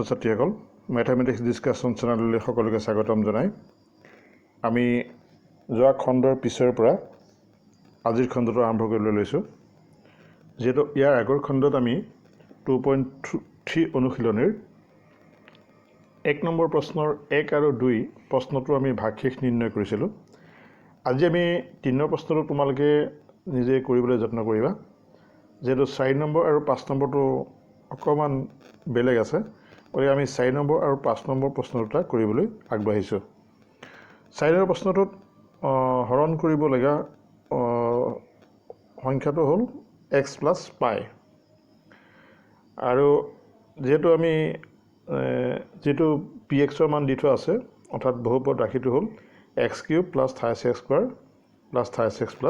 ছাত্ৰীসকল mathematics discussion চেনেললৈ সকলোকে স্বাগতম জনাই আমি যোৱা খণ্ডৰ পিছৰ পৰা আজিৰ খণ্ডটো আৰম্ভ কৰিবলৈ লৈছোঁ যেটো ইয়াৰ আগৰ খণ্ডত আমি 2.3 অনুশীলনীৰ 1 নম্বৰ প্ৰশ্নৰ 1 আৰু 2 প্ৰশ্নটো আমি ভাগশেষ নিৰ্ণয় কৰিছিলোঁ আজি আমি 3 নম্বৰ প্ৰশ্নটো তোমালোকে নিজে কৰিবলৈ যত্ন কৰিবা যেটো 4 নম্বৰ আৰু 5 নম্বৰটো অকমান বেলেগ আছে গতিকে আমি 4 নম্বৰ আৰু 5 নম্বৰ প্ৰশ্ন দুটা কৰিবলৈ আগবাঢ়িছোঁ 4 নম্বৰ প্ৰশ্নটোত হৰণ কৰিব লগা সংখ্যাটো হ'ল x + পাই আৰু যেটো আমি যেটো px ৰ মান দি থোৱা আছে অৰ্থাৎ বহুপদ ৰাশিটো হ'ল x³ + 30x² + 30x +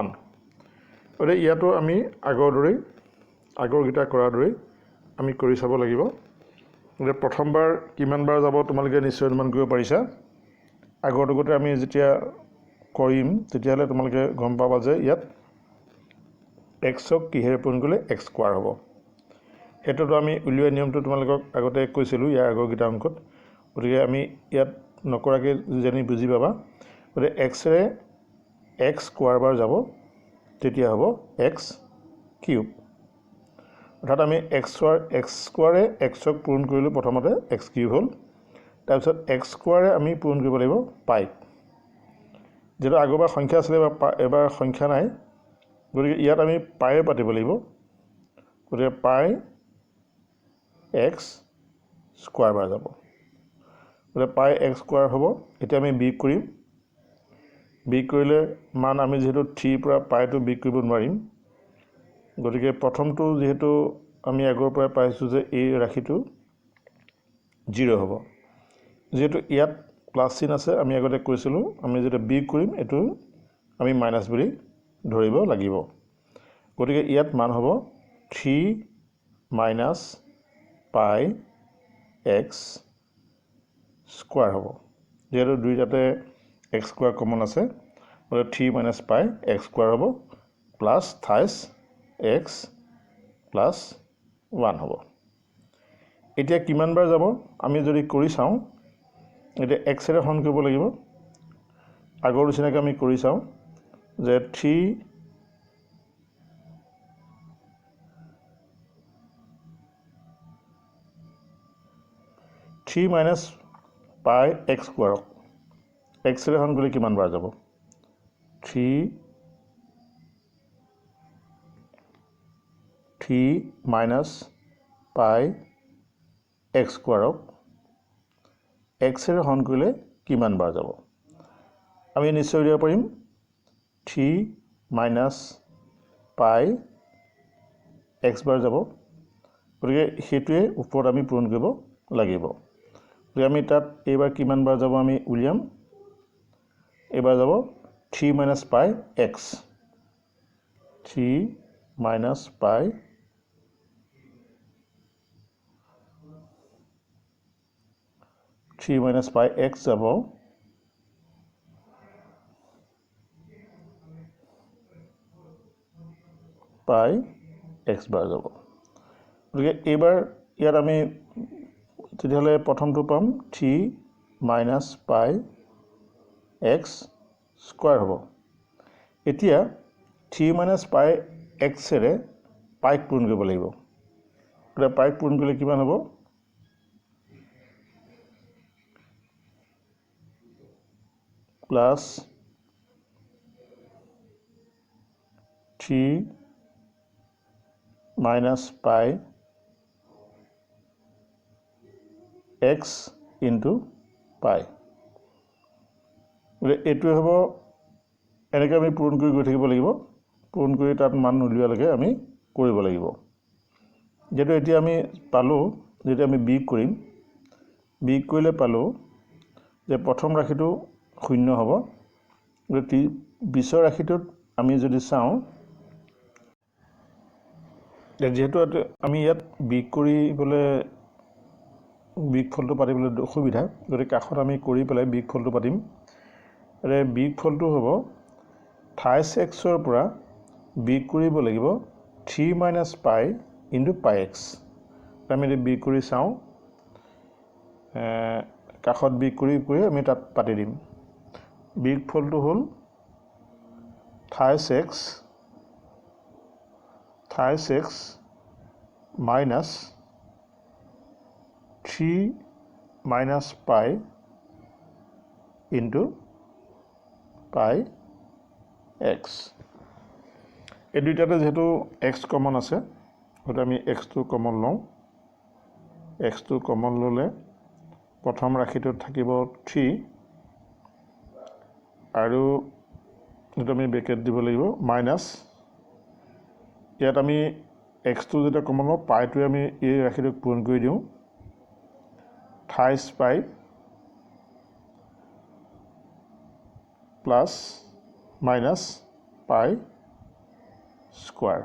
1 আৰু ইয়াতো আমি আগৰ গিটা কৰাৰ দৰে আমি কৰি চাব লাগিব যে প্ৰথমবাৰ কিমান বাৰ যাব তোমালোকে নিশ্চয় অনুমান কৰিব পাৰিছা আগৰটোতে আমি যেতিয়া কৰিম তেতিয়ালে তোমালোকে গম পাবা যে ইয়াত x ক কিহেৰে পূৰণ কৰিলে x² হ'ব এটোটো আমি উলিওৱা নিয়মটো তোমালোকক আগতে কৈছিলো ইয়াৰ আগৰ গিটা অংকত গতিকে আমি ইয়াত নকৰাকে জানি বুজি পাবা গতিকে x ৰে x² বাৰ যাব তেতিয়া হ'ব x³ অৰ্থাৎ আমি x² ৰে x ক পূৰণ কৰিলো প্ৰথমতে x³ হ'ল তাৰপিছত x² ৰে আমি পূৰণ কৰিব লাগিব পাই যেটো আগৰবাৰ সংখ্যা আছিল এবাৰ সংখ্যা নাই গতিকে ইয়াত আমি পাইৰে পাতিব লাগিব গতিকে পাই x² বাৰ যাব গতিকে পাই x² হ'ব এতিয়া আমি বিয়োগ কৰিম বিয়োগ কৰিলে মান আমি যেহেতু 3 পৰা পাইটো বিয়োগ কৰিব নোৱাৰিম গতিকে প্ৰথমটো যেহেতু আমি আগৰ পৰা পাইছো যে এই ৰাশিটো 0 হ'ব যেহেতু ইয়াত প্লাস চিন আছে আমি আগতে কৈছিলো আমি যেটা বিয়োগ কৰিম এটো আমি মাইনাস বুলি ধৰিব লাগিব গতিকে ইয়াত মান হ'ব 3 - পাই x² হ'ব যেহেতু দুইটাতে x² কমন আছে গতিকে 3 - পাই x² হ'ব প্লাস 30x + 1 হ'ব এতিয়া কিমান বাৰ যাব আমি যদি কৰি চাওঁ এটা x ৰে হৰণ কৰিব লাগিব আগৰ নিচিনাকৈ আমি কৰি চাওঁ যে 3 - পাই x² x ৰে হৰণ কৰিলে কিমান বাৰ যাব 3 - পাই x² x ৰে হৰণ কৰিলে কিমান বাৰ যাব আমি নিশ্চয় উলিয়াব পাৰিম 3 - পাই x বাৰ যাব গতিকে হেতুৱে ওপৰত আমি পূৰণ কৰিব লাগিব গতিকে আমি তাত এইবাৰ কিমান বাৰ যাব আমি উলিয়াম এইবাৰ যাব 3 - পাই x 3 - পাই x যাব পাই x বাৰ যাব গতিকে এইবাৰ ইয়াত আমি তেতিয়াহ'লে প্ৰথমটো পাম 3 - পাই x² হ'ব এতিয়া 3 - পাই x ৰে পাইক পূৰণ কৰিব লাগিব গতিকে পাইক পূৰণ কৰিলে কিমান হ'ব প্লাস 3 - পাই x * পাই এটোৱে হ'ব এনেকৈ আমি পূৰণ কৰি গৈ থাকিব লাগিব পূৰণ কৰি তাত মান উলিওৱালৈকে আমি কৰিব লাগিব যেটো এতিয়া আমি পালো যেতিয়া আমি বিয়োগ কৰিম বিয়োগ কৰিলে পালো যে প্ৰথম ৰাশিটো 0 হ'ব গতিকে পিছৰ ৰাশিটোত আমি যদি চাওঁ যেহেতু আমি ইয়াত বিয়োগ কৰিবলৈ বিয়োগফলটো পাতিবলৈ অসুবিধা গতিকে কাষত আমি কৰি পেলাই বিয়োগফলটো পাতিম বিয়োগফলটো হ'ব 30x ৰ পৰা বিয়োগ কৰিব লাগিব 3 - পাই * পাই x আমি বিয়োগ কৰি চাওঁ কাষত বিগ কৰি আমি তাত পাতি দিম বিগফলটো হ'ল 36 minus 3 minus pi into pi x এই দুইটাতে যেহেতু x কমন আছে ওটা আমি x টো কমন লওঁ x টো কমন ললে প্ৰথম ৰাশিটোত থাকিব 3 আৰু এটা আমি ব্ৰেকেট দিব লাগিব মাইনাস ইয়াত আমি x টো যেটা কমন লওঁ পাইটো আমি এই ৰাশিটোক পূৰণ কৰি দিওঁ 28 পাই প্লাস মাইনাস পাই স্কয়াৰ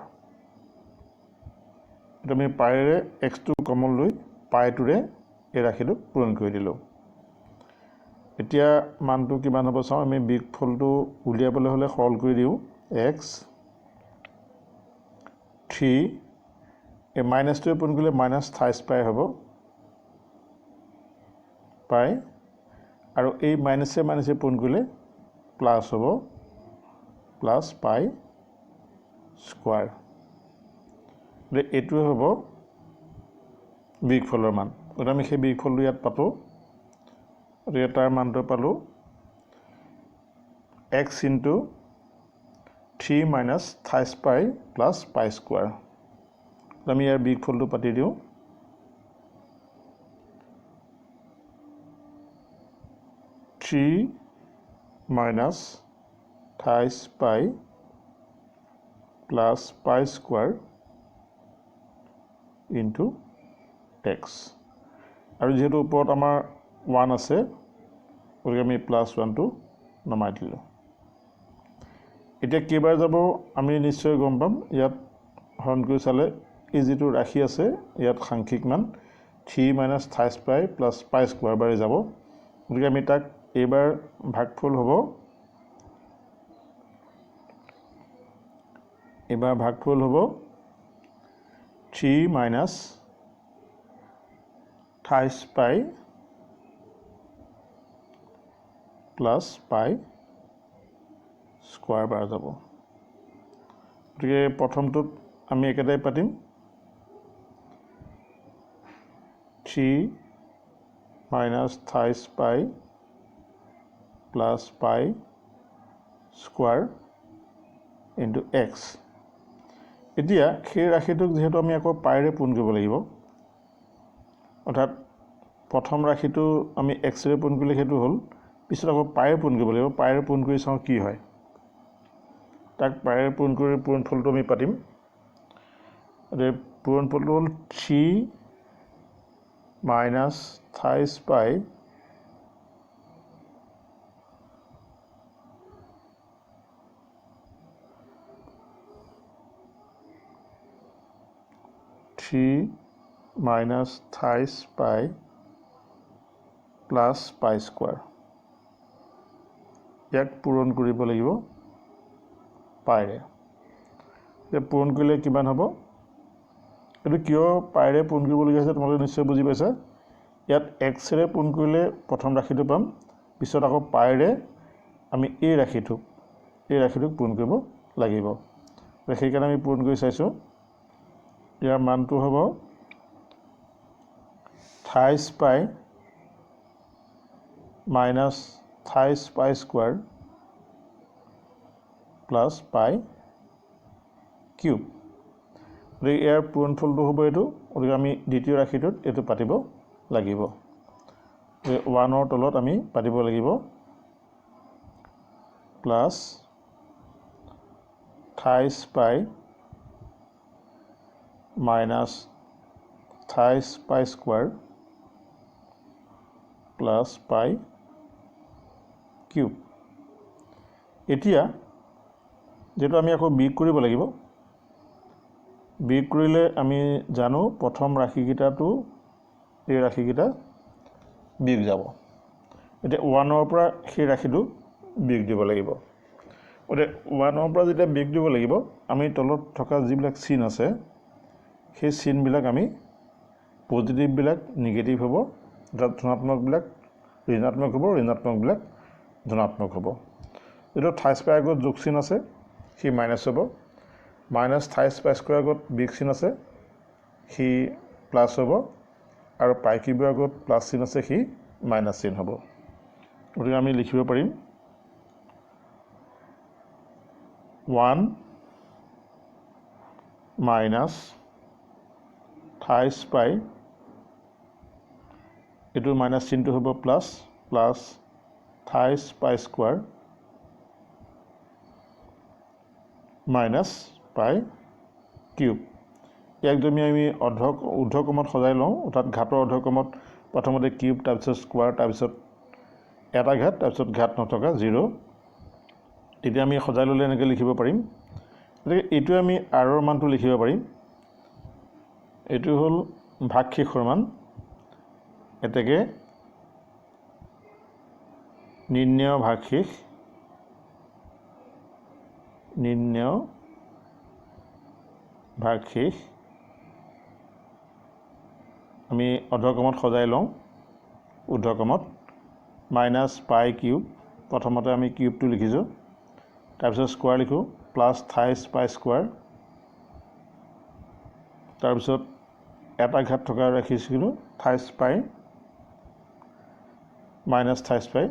এটা আমি পাইৰে x টো কমন লৈ পাইটোৰে এই ৰাশিটোক পূৰণ কৰি দিলো এতিয়া মানটো কিমান হ'ব চাও আমি বিগ ফলটো উলিয়াবলৈ হলে সৰল কৰি দিও x 3 এই মাইনাস টো পূৰণ কৰিলে মাইনাস 28 পাই হ'ব পাই আৰু এই মাইনাসে পূৰণ কৰিলে প্লাস হ'ব প্লাস পাই স্কয়াৰ এটো হ'ব বিগ ফলৰ মান ওটা আমি সেই বিগ ফলটো ইয়াত পাতো ৰেটাৰ মানটো পালো x into 3 minus 28 pi plus pi square আমি ইয়াৰ বিগ ফলটো পাতি দিও 3 minus 28 pi plus pi square into x আৰু যেহেতু ওপৰত আমাৰ 1 আছে ওকে আমি +1 টো নমাই দিলো এতিয়া কেবাৰ যাব আমি নিশ্চয় গম পাম ইয়াত হৰণ কৰি চালে এই যেটো ৰাশি আছে ইয়াত সাংখ্যিক মান 3 minus 28 pi plus pi square বাৰে যাব ওকে আমি তাক এবাৰ ভাগফল হ'ব এবাৰ ভাগফল হ'ব 3 minus 28 pi plus pi square বাৰ যাব গতিকে প্ৰথমটোত আমি একেটাই পাতিম 3 minus 28 pi plus pi square into x এতিয়া সেই ৰাশিটোক যেহেতু আমি আকৌ পাইৰে পূৰণ কৰিব লাগিব অৰ্থাৎ প্ৰথম ৰাশিটো আমি x ৰে পূৰণ কৰিলে হেতু হ'ল পিছত আকৌ পাইৰে পূৰণ কৰিব লাগিব পাইৰে পূৰণ কৰি চাও কি হয় তাক পাইৰে পূৰণ কৰি পূৰণফলটো আমি পাতিম আৰু পূৰণফলটো হ'ল 3 minus 28 pi minus 28 pi plus pi square ইয়াক পূৰণ কৰিব লাগিব পাইৰে যে পূৰণ কৰিলে কিমান হ'ব এটো কিয় পাইৰে পূৰণ কৰিব লগা আছে তোমালোকে নিশ্চয় বুজি পাইছা ইয়াত x ৰে পূৰণ কৰিলে প্ৰথম ৰাশিটো পাম পিছত আকৌ পাইৰে আমি এই ৰাশিটোক পূৰণ কৰিব লাগিব সেইকাৰণে আমি পূৰণ কৰি চাইছো ইয়াৰ মানটো হ'ব 28 pi minus 28 pi square plus pi cube ইয়াৰ পূৰণফলটো হ'ব এটো ওলি আমি দ্বিতীয় ৰাশিটোত এটো পাতিব লাগিব 1 ৰ তলত আমি পাতিব লাগিব plus 28 pi minus 28 pi square plus pi cube এতিয়া যেটো আমি আকৌ বিগ কৰিব লাগিব বিগ কৰিলে আমি জানো প্ৰথম ৰাশিকিটাটো এই ৰাশিকিটা বিগ যাব এতিয়া 1 ৰ পৰা সেই ৰাশিটো বিগ দিব লাগিব ওতে 1 ৰ পৰা যেতিয়া বিগ দিব লাগিব আমি তলত থকা যিবিলাক চিন আছে সেই চিন বিলাক আমি পজিটিভ বিলাক নেগেটিভ হ'ব অৰ্থাৎ ধনাত্মকবিলাক ঋণাত্মক হ'ব, ঋণাত্মকবিলাক ধনাত্মক হ'ব। যিটো থাইছ পাই আগত যোগ চিন আছে সি মাইনাছ হ'ব, মাইনাছ থাইছ পাই স্কুৱাৰ আগত বিগ চিন আছে সি প্লাছ হ'ব, আৰু পাই কিউবৰ আগত প্লাছ চিন আছে সি মাইনাছ চিন হ'ব। গতিকে আমি লিখিব পাৰিম 1 মাইনাছ থাইছ পাই, এইটো মাইনাছ চিনটো হ'ব প্লাছ, প্লাছ থাইছ পাই স্কুৱাৰ মাইনাছ পাই কিউব। ইয়াক যদি আমি ঊৰ্ধ্বক্ৰমত সজাই লওঁ, অৰ্থাৎ ঘাতৰ অৰ্ধক্ৰমত প্ৰথমতে কিউব, তাৰপিছত স্কুৱাৰ, তাৰপিছত এটা ঘাত, তাৰপিছত ঘাত নথকা 0, তেতিয়া আমি সজাই ল'লে এনেকৈ লিখিব পাৰিম। গতিকে এইটো আমি আৰৰ মানটো লিখিব পাৰিম, এইটো হ'ল ভাগশেষৰ মান, এতেকে নিৰ্ণয় ভাগশেষ, নিৰ্ণয় ভাগশেষ আমি অৰ্ধক্ৰমত সজাই লওঁ, ঊৰ্ধ্বক্ৰমত মাইনাছ পাই কিউব, প্ৰথমতে আমি কিউবটো লিখিছোঁ, তাৰপিছত স্কুৱাৰ লিখোঁ, প্লাছ থাইছ পাই স্কুৱাৰ, তাৰপিছত এটা ঘাত থকা ৰাখিছিলোঁ থাইছ পাই মাইনাছ থাইছ পাই,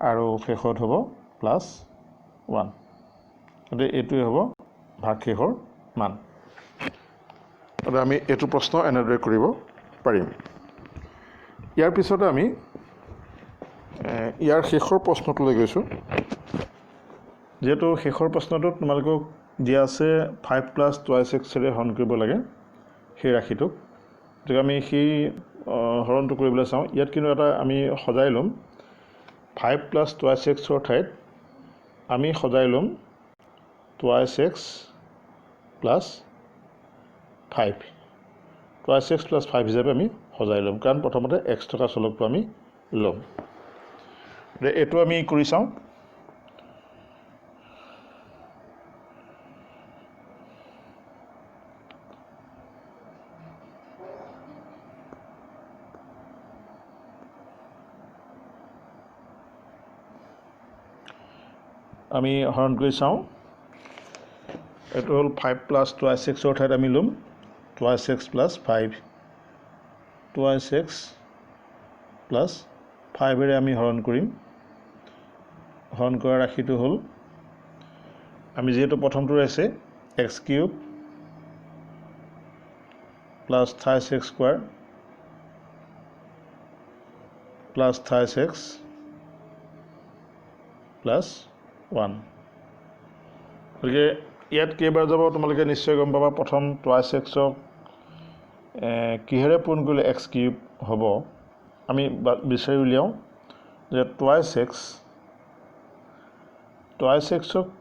আৰু শেষত হ'ব প্লাছ 1। গতিকে এইটোৱে হ'ব ভাগশেষৰ মান। গতিকে আমি এইটো প্ৰশ্ন এনেদৰে কৰিব পাৰিম। ইয়াৰ পিছতে আমি ইয়াৰ শেষৰ প্ৰশ্নটোলৈ গৈছোঁ। যিহেতু শেষৰ প্ৰশ্নটোত তোমালোকক দিয়া আছে 5 + 2x হৰণ কৰিব লাগে সেই ৰাশিটোক, গতিকে আমি সেই হৰণটো কৰিবলৈ চাওঁ। ইয়াত কিন্তু এটা আমি সজাই ল'ম, 5 + 2x ঠাইত আমি সজাই ল'ম 2x + 5, 2x + 5 হিচাপে আমি সজাই ল'ম, কাৰণ প্ৰথমতে x থকা চলকটো আমি ল'ম। এইটো আমি কৰি চাওঁ। আমি হৰণ কৰি চাওঁ, এইটো হ'ল 5 + 2x ঠাইত আমি ল'ম 2x + 5, 2x + 5 আমি হৰণ কৰিম। হৰণ কৰা ৰাশিটো হ'ল, আমি যিহেতু প্ৰথমটো আছে x³ + 28x² + 28x + 1। গতিকে ইয়াত কেইবাৰ যাব তোমালোকে নিশ্চয় গম পাবা। প্ৰথম 2x কিহেৰে পূৰণ কৰিলে x³ হ'ব, আমি বিচাৰি উলিয়াওঁ যে 2x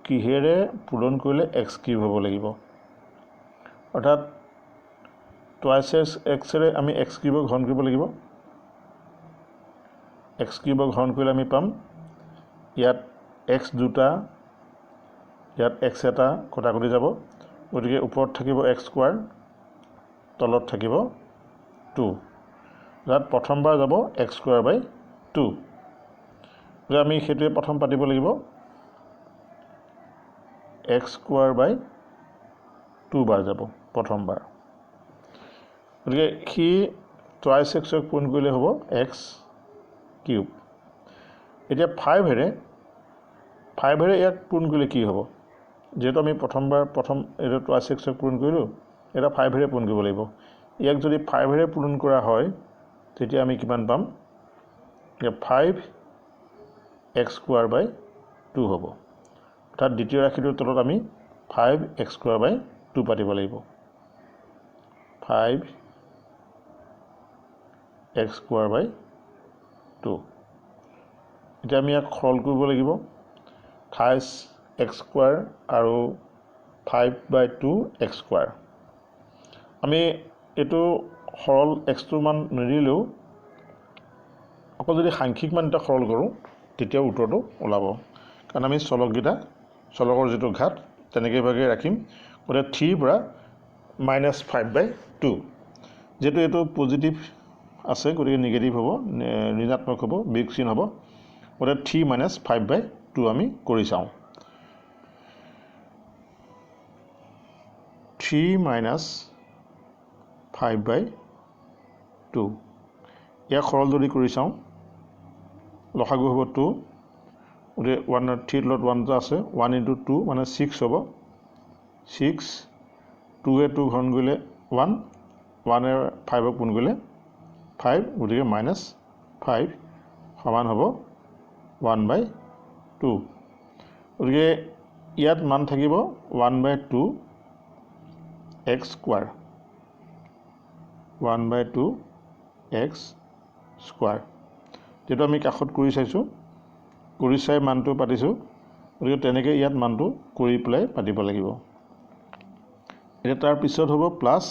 কিহেৰে পূৰণ কৰিলে x³ হ'ব লাগিব। অৰ্থাৎ 2xৰে আমি x³ হৰণ কৰিব লাগিব, x³ হৰণ কৰিলে আমি পাম ইয়াত x দুটা, ইয়াত x এটা কটাকটি যাব, গতিকে ওপৰত থাকিব x², তলত থাকিব 2, ইয়াত প্ৰথমবাৰ যাব x²/2, গতিকে আমি সেইটোৱে প্ৰথম পাতিব লাগিব, x² বাৰ যাব প্ৰথমবাৰ। গতিকে সি 2x পূৰণ কৰিলে হ'ব x³। এতিয়া 5ৰে ইয়াক পূৰণ কৰিলে কি হ'ব? যিহেতু আমি প্ৰথম এইটো 2x পূৰণ কৰিলোঁ, এটা 5ৰে পূৰণ কৰিব লাগিব। ইয়াক যদি 5ৰে পূৰণ কৰা হয় তেতিয়া আমি কিমান পাম? 5x² হ'ব। অৰ্থাৎ দ্বিতীয় ৰাশিটোৰ তলত আমি 5x² পাতিব লাগিব, 5x²। এতিয়া আমি ইয়াক সৰল কৰিব লাগিব, 28x² আৰু 5/2x²। আমি এইটো সৰল xটোৰ মান নিদিলেও আকৌ যদি সাংখ্যিক মান এটা সৰল কৰোঁ তেতিয়াও উত্তৰটো ওলাব, কাৰণ আমি চলকৰ যিটো ঘাত তেনেকৈ ভাগে ৰাখিম। গতিকে 3 পৰা -5/2, যিহেতু এইটো পজিটিভ আছে গতিকে নিগেটিভ হ'ব ঋণাত্মক হ'ব বিয়োগ চিন হ'ব গতিকে 3 - 5/2 আমি কৰি চাওঁ 3 - 5/2 ইয়াক সৰল যদি কৰি চাওঁ লসাগু হ'ব 2 গতিকে 3 তলত 1 এটা আছে 1 × 2 মানে 6 হ'ব 6 2 2 ঘন কৰিলে 1 1 5 গুণ কৰিলে 5 গতিকে -5 সমান হ'ব 1/2 গতিকে ইয়াত মান থাকিব 1/2 x স্কোৱাৰ 1/2 x স্কোৱাৰ যেটো আমি কাষত কৰি চাইছোঁ কৰি চাই মানটো পাতিছোঁ গতিকে তেনেকৈ ইয়াত মানটো কৰি পেলাই পাতিব লাগিব এতিয়া তাৰ পিছত হ'ব প্লাছ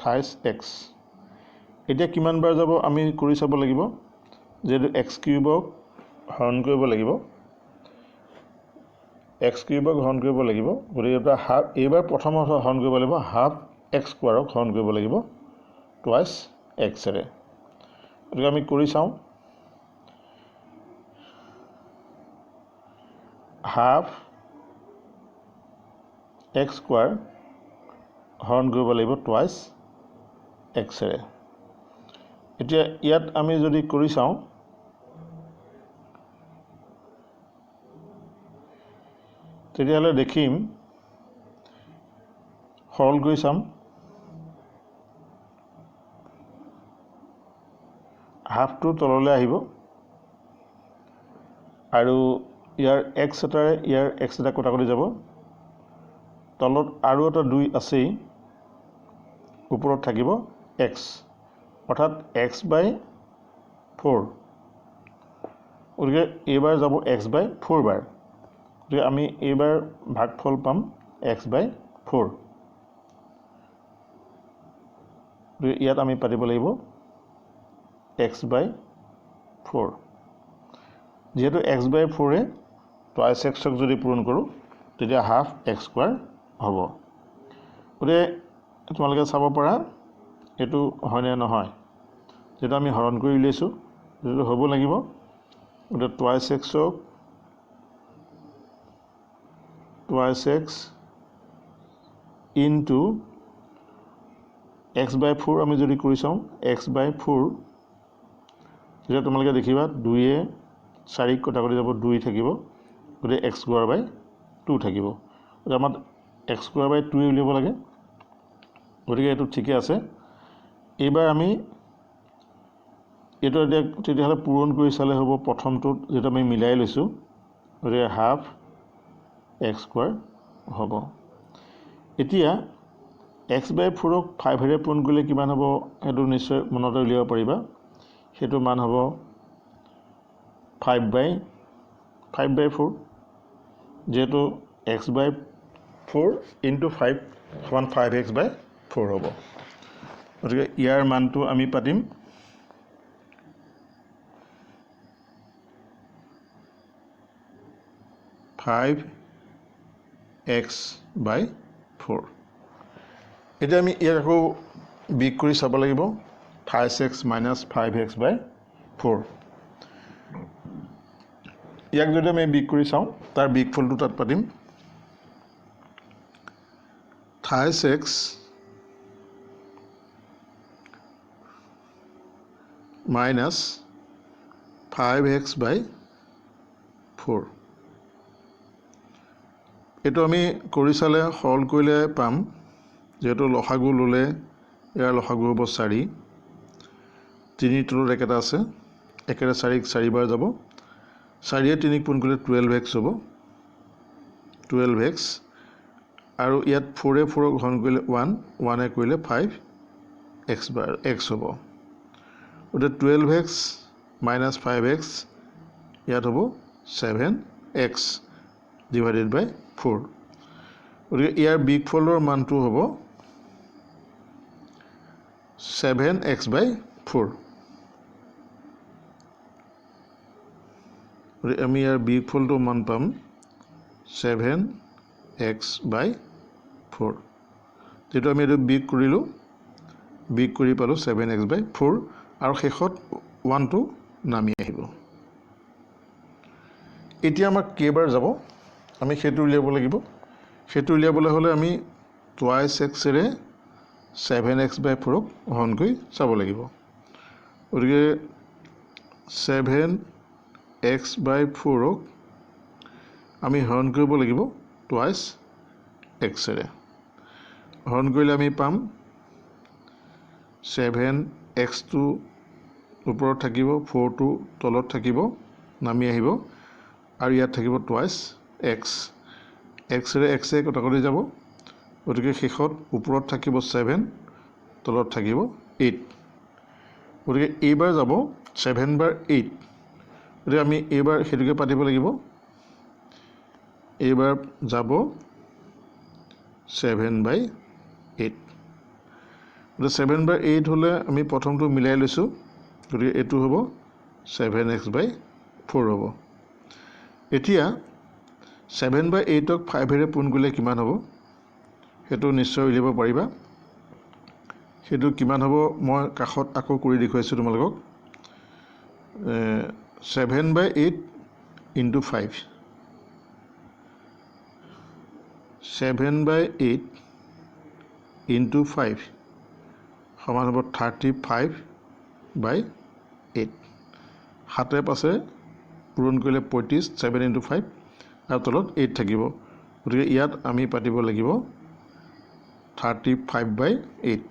28x এতিয়া কিমান বাৰ যাব আমি কৰি চাব লাগিব যেটো x³ হৰণ কৰিব লাগিব x³ হৰণ কৰিব লাগিব গতিকে এটা হাফ এইবাৰ প্ৰথম হৰণ কৰিব লাগিব হাফ x স্কোৱাৰক হৰণ কৰিব লাগিব টুৱাইছ x এৰে গতিকে আমি কৰি চাওঁ হাফ x স্কোৱাৰ হৰণ কৰিব লাগিব টুৱাইছ x এৰে এতিয়া ইয়াত আমি যদি কৰি চাওঁ তেতিয়াহ'লে দেখিম সৰল কৰি চাম হাফটো তললৈ আহিব আৰু ইয়াৰ x এটাৰে ইয়াৰ x এটা কটাকটি যাব তলত আৰু এটা 2 আছেই ওপৰত থাকিব x অৰ্থাৎ x/4 গতিকে এইবাৰ যাব x/4 বাৰ গতিকে আমি এইবাৰ ভাগফল পাম x/4 গতিকে ইয়াত আমি পাতিব লাগিব x/4 যেহেতু x/4 টুৱাইছ xক যদি পূৰণ কৰোঁ তেতিয়া হাফ x স্কোৱাৰ হ'ব গতিকে তোমালোকে চাব পাৰা এইটো হয়নে নহয় যেটা আমি হৰণ কৰি উলিয়াইছোঁ যেটো হ'ব লাগিব গতিকে টুৱাইছ x ইনটু x/4 আমি যদি কৰি চাওঁ x/4 যেতিয়া তোমালোকে দেখিবা 2 4 কটাকটি যাব 2 থাকিব গতিকে x²/2 থাকিব গতিকে আমাৰ x²/2 উলিয়াব লাগে গতিকে এইটো ঠিকে আছে এইবাৰ আমি এইটো তেতিয়াহ'লে পূৰণ কৰি চালে হ'ব প্ৰথমটোত যেটা আমি মিলাই লৈছোঁ গতিকে হাফ x² হ'ব এতিয়া x/4ক 5 এৰে পূৰণ কৰিলে কিমান হ'ব সেইটো নিশ্চয় মনত উলিয়াব পাৰিবা সেইটো মান হ'ব 5/4 যেটো x/4 ইনটু 5 সমান 5x/4 হ'ব গতিকে ইয়াৰ মানটো আমি পাতিম 5x/4 এতিয়া আমি ইয়াক আকৌ বিয়োগ কৰি চাব লাগিব 5x - 5x/4 ইয়াক যদি আমি বিয়োগ কৰি চাওঁ তাৰ বিয়োগফলটো তাত পাতিম 28x - 5x/4 এইটো আমি কৰি চালে সৰল কৰিলে পাম যেহেতু লসাগু ল'লে ইয়াৰ লসাগু হ'ব 4 3 তলত একেটা আছে একেটা 4ক 4 বাৰ যাব 4 3ক পূৰণ কৰিলে 12x হ'ব 12x আৰু ইয়াত 4 4ক হৰণ কৰিলে 1 1 কৰিলে 5x হ'ব গতিকে 12x - 5x ইয়াত হ'ব 7x / 4 গতিকে ইয়াৰ বিয়োগফলৰ মানটো হ'ব 7x/4 গতিকে আমি ইয়াৰ বিয়োগফলটো মান পাম 7x/4 যেটো আমি এইটো বিয়োগ কৰিলোঁ বিগ কৰি পালোঁ 7x/4 আৰু শেষত 1টো নামি আহিব এতিয়া আমাক কেইবাৰ যাব আমি সেইটো উলিয়াব লাগিব সেইটো উলিয়াবলৈ হ'লে আমি টুৱাইছ এক্সেৰে 7x/4ক হৰণ কৰি চাব লাগিব গতিকে 7x/4ক আমি হৰণ কৰিব লাগিব টুৱাইছ এক্সেৰে হৰণ কৰিলে আমি পাম 7xটো ওপৰত থাকিব 4টো তলত থাকিব নামি আহিব আৰু ইয়াত থাকিব টুৱাইছ এক্সেৰে এক্সে কটাকটি যাব গতিকে শেষত ওপৰত থাকিব 7 তলত থাকিব 8 গতিকে এইবাৰ যাব 7/8 গতিকে আমি এইবাৰ সেইটোকে পাতিব লাগিব এইবাৰ যাব 7/8 গতিকে 7/8 হ'লে আমি প্ৰথমটো মিলাই লৈছোঁ গতিকে এইটো হ'ব 7x/4 হ'ব এতিয়া 7/8ক 5ৰে পূৰণ কৰিলে কিমান হ'ব সেইটো নিশ্চয় উলিয়াব পাৰিবা সেইটো কিমান হ'ব মই কাষত আকৌ কৰি দেখুৱাইছোঁ তোমালোকক 7/8 × 5 7/8 × 5 সমান হ'ব 35/8 7 5 পূৰণ কৰিলে 35 7 × 5 আৰু তলত 8 থাকিব গতিকে ইয়াত আমি পাতিব লাগিব 35/8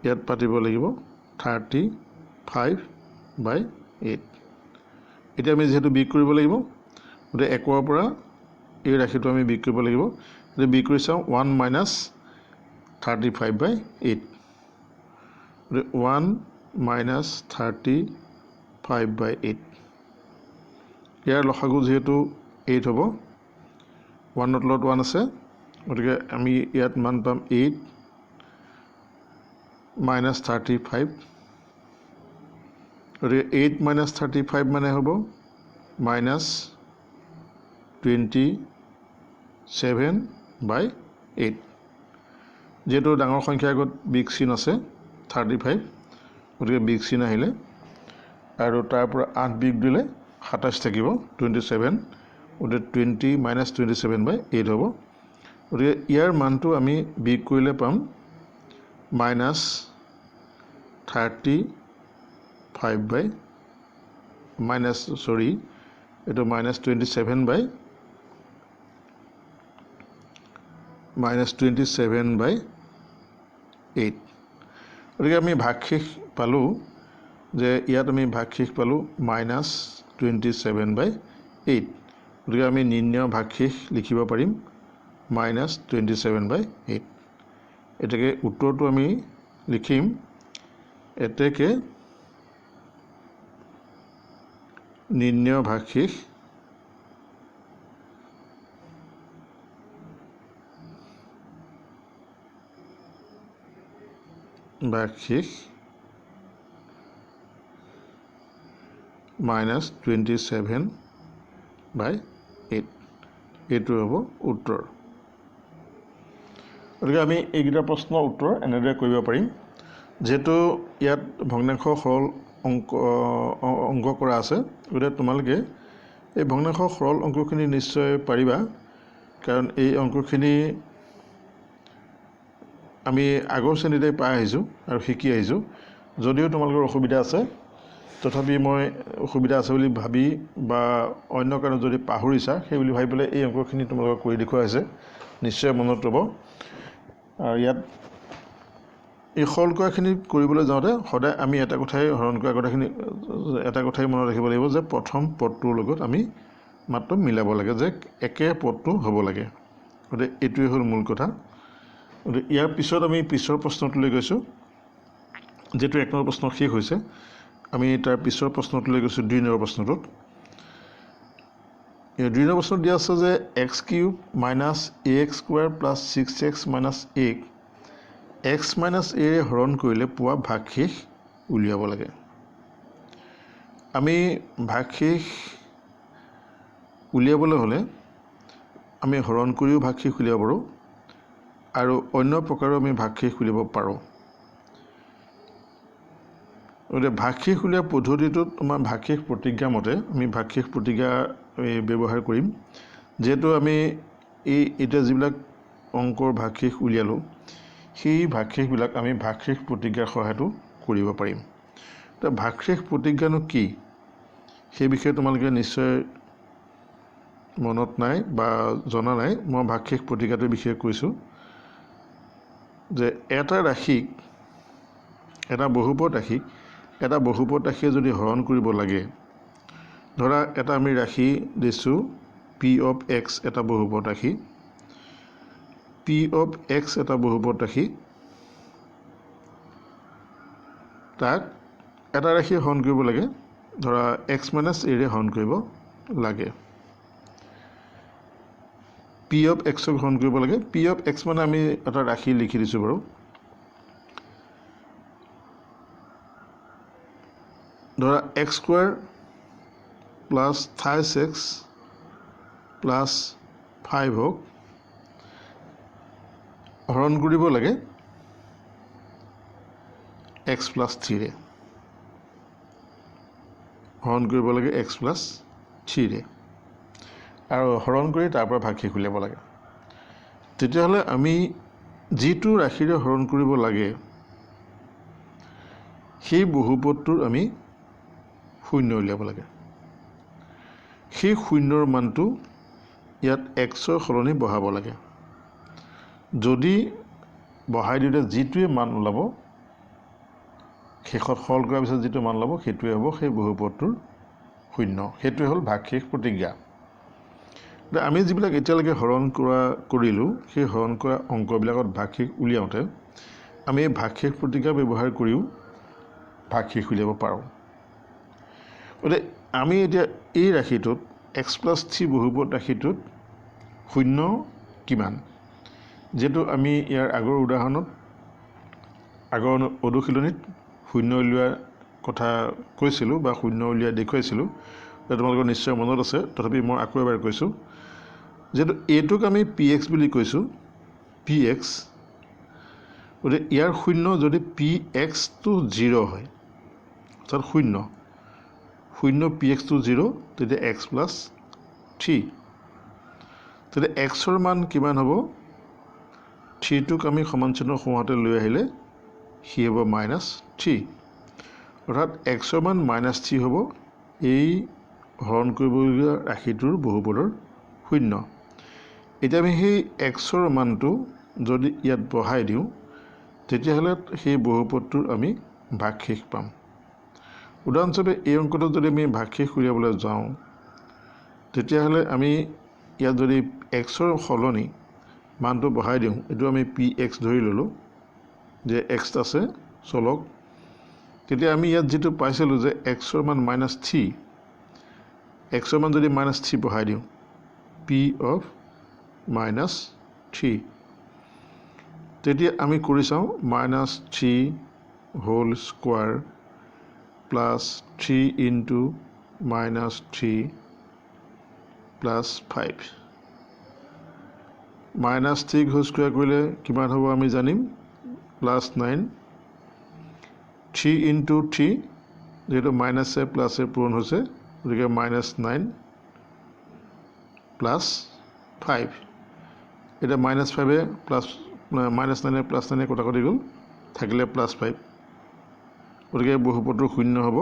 ইয়াত পাতিব লাগিব 35/8 এতিয়া আমি যেহেতু বিগ কৰিব লাগিব গতিকে 1ৰ পৰা এই ৰাশিটো আমি বিগ কৰিব লাগিব এতিয়া বিগ কৰি চাওঁ 1 - 35/8 গতিকে 1 - 35/8 ইয়াৰ লসাগু যেহেতু 8 হ'ব 1ৰ তলত 1 আছে গতিকে আমি ইয়াত মান পাম 8 - 35 গতিকে 8 - 35 মানে হ'ব -27/8 যেহেতু ডাঙৰ সংখ্যাৰ আগত বিগ চিন আছে 35 গতিকে বিগ চিন আহিলে আৰু তাৰ পৰা 8 বিগ দিলে 27 থাকিব 27 গতিকে 20 - 27/8 হ'ব গতিকে ইয়াৰ মানটো আমি বিগ কৰিলে পাম -35/- এইটো -27/8 গতিকে আমি ভাগশেষ পালোঁ যে ইয়াত আমি ভাগশেষ পালোঁ -27/8 গতিকে আমি নিৰ্ণয় ভাগশেষ লিখিব পাৰিম -27/8 এতেকে উত্তৰটো আমি লিখিম এতেকে নিৰ্ণয় ভাগশেষ -27/8 এইটো হ'ব উত্তৰ গতিকে আমি এইকেইটা প্ৰশ্নৰ উত্তৰ এনেদৰে কৰিব পাৰিম যেহেতু ইয়াত ভগ্নাংশ সৰল অংক কৰা আছে গতিকে তোমালোকে এই ভগ্নাংশ সৰল অংকখিনি নিশ্চয় পাৰিবা কাৰণ এই অংকখিনি আমি আগৰ শ্ৰেণীতে পাই আহিছোঁ আৰু শিকি আহিছোঁ যদিও তোমালোকৰ অসুবিধা আছে তথাপি মই অসুবিধা আছে বুলি ভাবি বা অন্য কাৰণত যদি পাহৰিছা সেই বুলি ভাবি পেলাই এই অংকখিনি তোমালোকক কৰি দেখুওৱা হৈছে নিশ্চয় মনত ৰ'ব আৰু ইয়াত এই সৰল কৰাখিনি কৰিবলৈ যাওঁতে সদায় আমি এটা কথাই হৰণ কৰা কথাখিনি এটা কথাই মনত ৰাখিব লাগিব যে প্ৰথম পদটোৰ লগত আমি মাত্ৰ মিলাব লাগে যে একে পদটো হ'ব লাগে গতিকে এইটোৱে হ'ল মূল কথা গতিকে ইয়াৰ পিছত আমি পিছৰ প্ৰশ্নটোলৈ গৈছোঁ যেহেতু 1 নম্বৰ প্ৰশ্ন শেষ হৈছে আমি তাৰ পিছৰ প্ৰশ্নটোলৈ গৈছোঁ 2 নম্বৰ প্ৰশ্নটোত এই 2 নম্বৰ প্ৰশ্নত দিয়া আছে যে x³ - ax² + 6x - a x - a হৰণ কৰিলে পোৱা ভাগশেষ উলিয়াব লাগে আমি ভাগশেষ উলিয়াবলৈ হ'লে আমি হৰণ কৰিও ভাগশেষ উলিয়াব পাৰোঁ আৰু অন্য প্ৰকাৰেও আমি ভাগশেষ উলিয়াব পাৰোঁ। গতিকে ভাগশেষ উলিওৱা পদ্ধতিটোত আমাৰ ভাগশেষ প্ৰতিজ্ঞা মতে আমি ভাগশেষ প্ৰতিজ্ঞা ব্যৱহাৰ কৰিম। যিহেতু আমি এতিয়া যিবিলাক অংকৰ ভাগশেষ উলিয়ালোঁ সেই ভাগশেষবিলাক আমি ভাগশেষ প্ৰতিজ্ঞাৰ সহায়তো কৰিব পাৰিম। এতিয়া ভাগশেষ প্ৰতিজ্ঞানো কি সেই বিষয়ে তোমালোকে নিশ্চয় মনত নাই বা জনা নাই। মই ভাগশেষ প্ৰতিজ্ঞাটোৰ বিষয়ে কৈছোঁ যে এটা ৰাশিক এটা বহুপদ ৰাশিক এটা বহুপদ ৰাশিয়ে যদি হৰণ কৰিব লাগে, ধৰা এটা আমি ৰাশি দিছোঁ পি অফ এক্স এটা বহুপদ ৰাশি, পি অফ এক্স এটা বহুপদ ৰাশি, তাক এটা ৰাশিয়ে হৰণ কৰিব লাগে, ধৰা এক্স মাইনাছ এৰে হৰণ কৰিব লাগে। পি অফ এক্সক হৰণ কৰিব লাগে। পি অফ এক্স মানে আমি এটা ৰাশি লিখি দিছোঁ বাৰু। ধৰা x square plus 5x plus 5ক হৰণ কৰিব লাগে এক্স প্লাছ 3ৰে, হৰণ কৰিব লাগে এক্স প্লাছ 3ৰে, আৰু হৰণ কৰি তাৰ পৰা ভাগশেষ উলিয়াব লাগে। তেতিয়াহ'লে আমি যিটো ৰাশিৰে হৰণ কৰিব লাগে সেই বহুপদটোৰ আমি শূন্য উলিয়াব লাগে। সেই শূন্যৰ মানটো ইয়াত এক্সৰ সলনি বহাব লাগে। যদি বহাই দিওঁতে যিটোৱে মান ওলাব, শেষত সৰল কৰাৰ পিছত যিটো মান ওলাব সেইটোৱে হ'ব সেই বহুপদটোৰ শূন্য। সেইটোৱে হ'ল ভাগশেষ প্ৰতিজ্ঞা। আমি যিবিলাক এতিয়ালৈকে হৰণ কৰিলোঁ সেই হৰণ কৰা অংকবিলাকত ভাগশেষ উলিয়াওঁতে আমি এই ভাগশেষ প্ৰতিজ্ঞা ব্যৱহাৰ কৰিও ভাগশেষ উলিয়াব পাৰোঁ। গতিকে আমি এতিয়া এই ৰাশিটোত এক্স প্লাছ 3 বহুপদ ৰাশিটোত শূন্য কিমান, যিহেতু আমি ইয়াৰ আগৰ উদাহৰণত আগৰ অনুশীলনীত শূন্য উলিওৱাৰ কথা কৈছিলোঁ বা শূন্য উলিয়াই দেখুৱাইছিলোঁ, তোমালোকৰ নিশ্চয় মনত আছে। তথাপি মই আকৌ এবাৰ কৈছোঁ, যিহেতু এইটোক আমি পি এক্স বুলি কৈছোঁ, পি এক্স, গতিকে ইয়াৰ শূন্য যদি পি এক্সটো 0 হয়, অৰ্থাৎ শূন্য পি এক্সটো 0, তেতিয়া এক্স প্লাছ 3, তেতিয়া এক্সৰ মান কিমান হ'ব, 3টোক আমি সমান চিহ্ন সোঁহাতে লৈ আহিলে সি হ'ব -3, অৰ্থাৎ এক্সৰ মান -3 হ'ব এই হৰণ কৰিবলগীয়া ৰাশিটোৰ বহুপদৰ শূন্য। এতিয়া আমি সেই এক্সৰ মানটো যদি ইয়াত বহাই দিওঁ তেতিয়াহ'লে সেই বহুপদটোৰ আমি ভাগশেষ পাম। উদাহৰণস্বৰূপে এই অংকটোত যদি আমি ভাগশেষ উলিয়াবলৈ যাওঁ তেতিয়াহ'লে আমি ইয়াত যদি এক্সৰ সলনি মানটো বহাই দিওঁ, এইটো আমি পি এক্স ধৰি ল'লোঁ যে এক্স আছে চলক, তেতিয়া আমি ইয়াত যিটো পাইছিলোঁ যে এক্সৰ মান -3, এক্সৰ মান যদি -3 বহাই দিওঁ পি অফ -3, তেতিয়া আমি কৰি চাওঁ -3 whole square plus 3 into -3 plus 5, -3 whole square কৰিলে কিমান হ'ব আমি জানিম, +9, 3 ইনটু 3, যিহেতু মাইনাছে প্লাছে পূৰণ হৈছে গতিকে -9 প্লাছ 5, এতিয়া -5এ প্লাছ -9এ +9এ কটাকটি গ'ল, থাকিলে +5, গতিকে এই বহুপদটোৰ শূন্য হ'ব,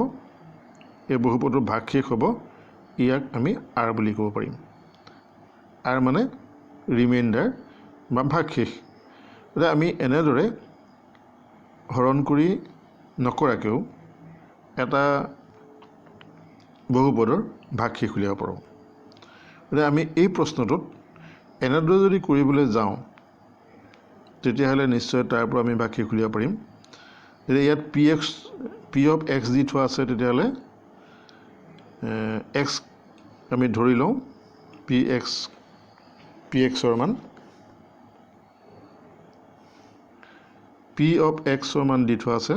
এই বহুপদটোৰ ভাগশেষ হ'ব, ইয়াক আমি আৰ বুলি ক'ব পাৰিম। আৰ মানে ৰিমাইণ্ডাৰ বা ভাগশেষ। গতিকে আমি এনেদৰে হৰণ কৰি নকৰাকৈও এটা বহুপদৰ ভাগশেষ উলিয়াব পাৰোঁ। গতিকে আমি এই প্ৰশ্নটোত এনেদৰে যদি কৰিবলৈ যাওঁ তেতিয়াহ'লে নিশ্চয় তাৰ পৰা আমি ভাগশেষ উলিয়াব পাৰিম। যদি ইয়াত পি অফ এক্স দি থোৱা আছে তেতিয়াহ'লে এক্স আমি ধৰি লওঁ পি এক্সৰ মান, পি অফ এক্সৰ মান দি থোৱা আছে,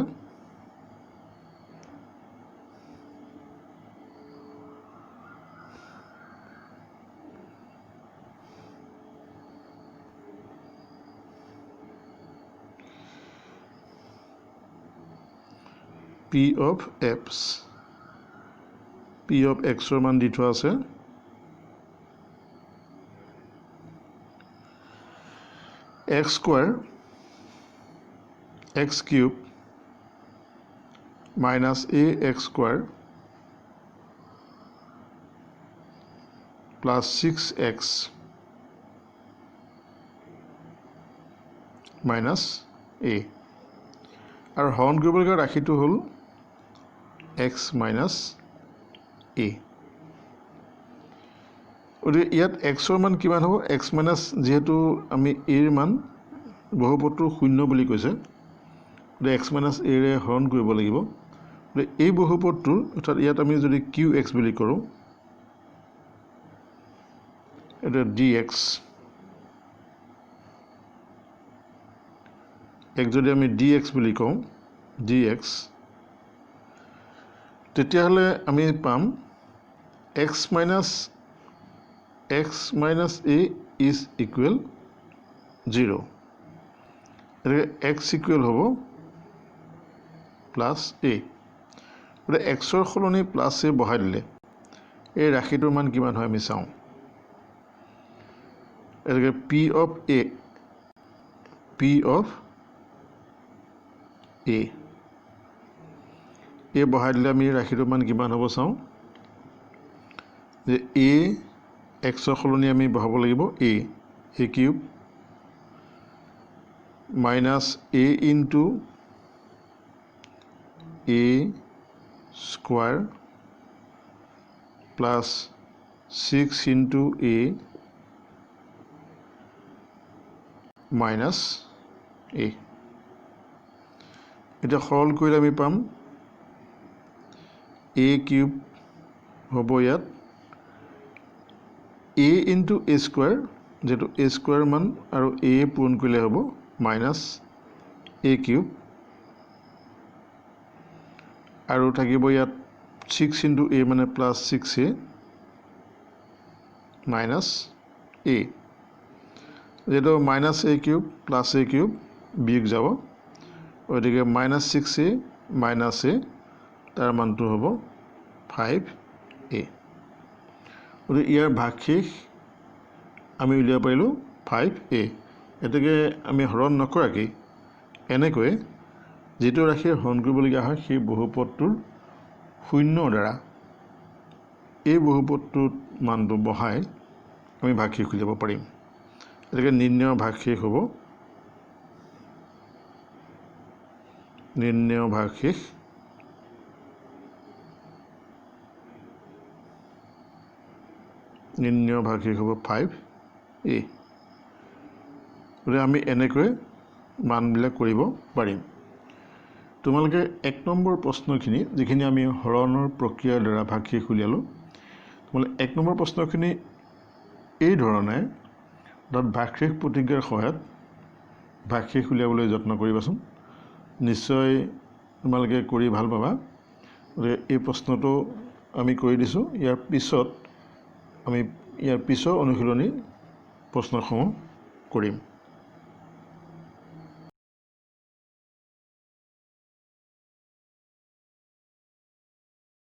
পি অফ এক্সৰ মান দি থোৱা আছে x square x cube minus a x square plus 6x minus a আৰু হৰণ কৰিবলগীয়া ৰাশিটো হ'ল এক্স মাইনাছ এ গতিকে ইয়াত এক্সৰ মান কিমান হ'ব এক্স মাইনাছ যিহেতু আমি এৰ মান বহুপদটো 0 বুলি কৈছে গতিকে এক্স মাইনাছ এৰে হৰণ কৰিব লাগিব গতিকে এই বহুপদটোৰ অৰ্থাৎ ইয়াত আমি যদি কিউ এক্স বুলি কৰোঁ এটা dx এক যদি আমি dx বুলি কওঁ dx তেতিয়াহ'লে আমি পাম x minus a is equal 0 এটাকে x equal হ'ব প্লাছ a গতিকে xৰ সলনি প্লাছ a বহাই দিলে এই ৰাশিটোৰ মান কিমান হয় আমি চাওঁ এটাকে p of a বহাই দিলে আমি ৰাশিটোৰ মান কিমান হ'ব চাওঁ যে a xৰ সলনি আমি বহাব লাগিব a cube minus a into a square plus 6 into a minus a এটা সৰল কৰিলে আমি পাম a কিউব হ'ব ইয়াত a ইনটু a স্কোৱাৰ যেটো a স্কোৱাৰ মান আৰু a পূৰণ কৰিলে হ'ব মাইনাছ a কিউব আৰু থাকিব ইয়াত 6 ইনটু a মানে প্লাছ 6a মাইনাছ a যেটো minus a cube plus a cube বিয়োগ যাব গতিকে মাইনাছ 6a মাইনাছ a তাৰ মানটো হ'ব 5a গতিকে ইয়াৰ ভাগশেষ আমি উলিয়াব পাৰিলোঁ 5a এটাকে আমি হৰণ নকৰাকৈ এনেকৈ যেটো ৰাশিৰ হৰণ কৰিবলগীয়া হয় সেই বহুপদটোৰ 0 দ্বাৰা এই বহুপদটোৰ মানটো বহাই আমি ভাগশেষ উলিয়াব পাৰিম এটাকে নিৰ্ণয় ভাগশেষ হ'ব নিৰ্ণয় ভাগশেষ হ'ব 5a গতিকে আমি এনেকৈ মানবিলাক কৰিব পাৰিম তোমালোকে 1 নম্বৰ প্ৰশ্নখিনি যিখিনি আমি হৰণৰ প্ৰক্ৰিয়াৰ দ্বাৰা ভাগশেষ উলিয়ালোঁ তোমালোকে 1 নম্বৰ প্ৰশ্নখিনি এই ধৰণে অৰ্থাৎ ভাগশেষ প্ৰতিজ্ঞাৰ সহায়ত ভাগশেষ উলিয়াবলৈ যত্ন কৰিবাচোন নিশ্চয় তোমালোকে কৰি ভাল পাবা গতিকে এই প্ৰশ্নটো আমি কৰি দিছোঁ ইয়াৰ পিছৰ অনুশীলনী প্ৰশ্নসমূহ কৰিম